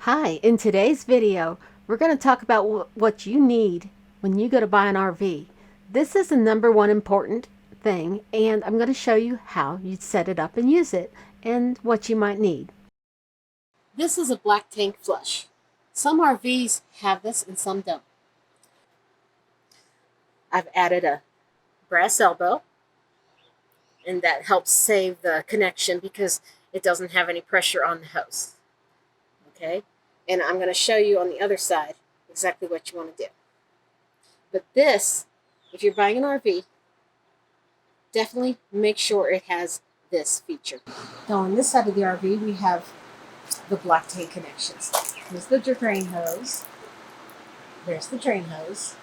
Hi, in today's video, we're going to talk about what you need when you go to buy an RV. This is the number one important thing, and I'm going to show you how you set it up and use it, and what you might need. This is a black tank flush. Some RVs have this and some don't. I've added a brass elbow, and that helps save the connection because it doesn't have any pressure on the hose. Okay? And I'm going to show you on the other side exactly what you want to do. But this, if you're buying an RV, definitely make sure it has this feature. Now on this side of the RV, we have the black tank connections. There's the drain hose. There's the drain hose.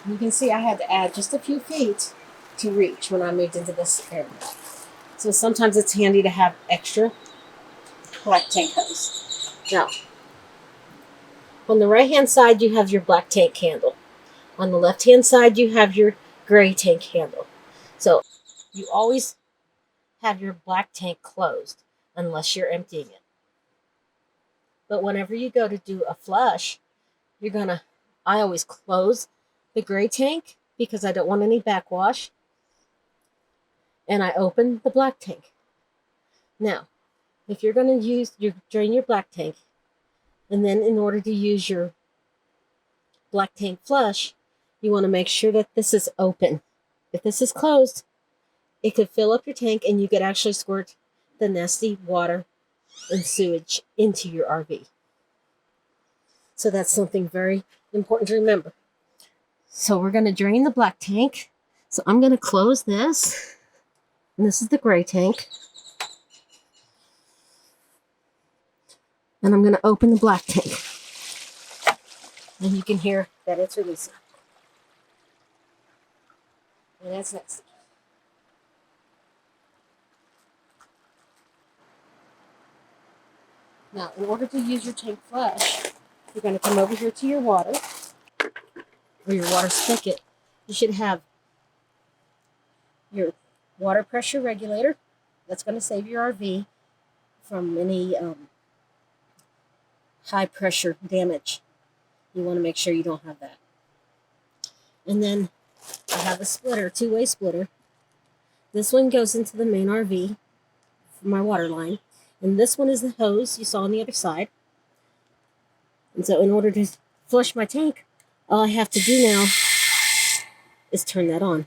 You can see I had to add just a few feet to reach when I moved into this area. So sometimes it's handy to have extra black tank hose. Now, on the right-hand side, you have your black tank handle. On the left-hand side, you have your gray tank handle. So you always have your black tank closed unless you're emptying it. But whenever you go to do a flush, I always close the gray tank because I don't want any backwash. And I open the black tank. Now, if you're going to drain your black tank, and then in order to use your black tank flush, you want to make sure that this is open. If this is closed, it could fill up your tank and you could actually squirt the nasty water and sewage into your RV. So that's something very important to remember. So we're going to drain the black tank. So I'm going to close this. And this is the gray tank. And I'm going to open the black tank. And you can hear that it's releasing. And that's next. Now, in order to use your tank flush, you're going to come over here to your water, or your water spigot. You should have your water pressure regulator. That's going to save your RV from any high pressure damage. You want to make sure you don't have that. And then I have a splitter, two-way splitter. This one goes into the main RV for my water line. And this one is the hose you saw on the other side. And so in order to flush my tank, all I have to do now is turn that on.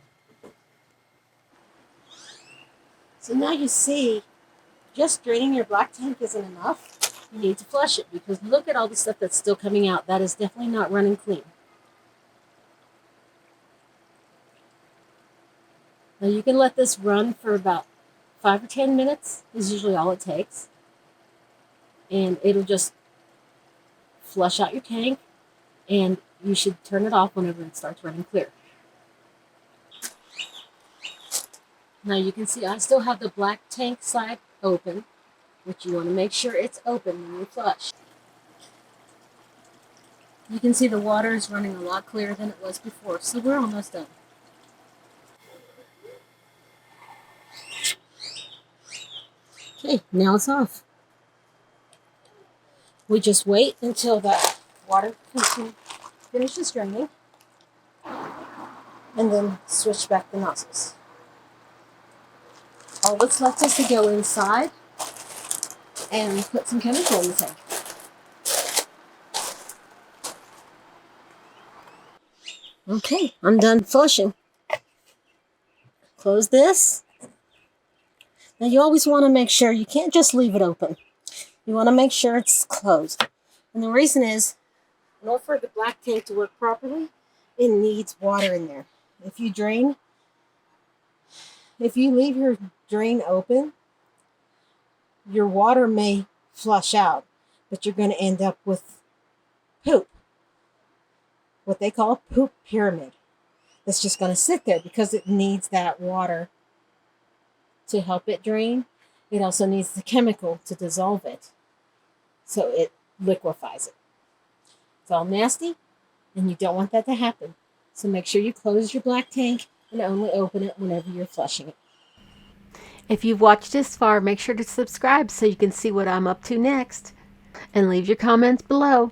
So now you see, just draining your black tank isn't enough. You need to flush it because look at all the stuff that's still coming out. That is definitely not running clean. Now you can let this run for about 5 or 10 minutes is usually all it takes. And it'll just flush out your tank, and you should turn it off whenever it starts running clear. Now you can see I still have the black tank side open, which you want to make sure it's open when you flush. You can see the water is running a lot clearer than it was before, so we're almost done. Okay, now it's off. We just wait until that water finishes draining, and then switch back the nozzles. All that's left is to go inside and put some chemical in the tank. Okay, I'm done flushing. Close this. Now you always want to make sure, you can't just leave it open. You want to make sure it's closed. And the reason is, in order for the black tank to work properly, it needs water in there. If you leave your drain open, your water may flush out, but you're going to end up with poop. What they call a poop pyramid. It's just going to sit there because it needs that water to help it drain. It also needs the chemical to dissolve it, so it liquefies it. It's all nasty, and you don't want that to happen. So make sure you close your black tank and only open it whenever you're flushing it. If you've watched this far, make sure to subscribe so you can see what I'm up to next. And leave your comments below.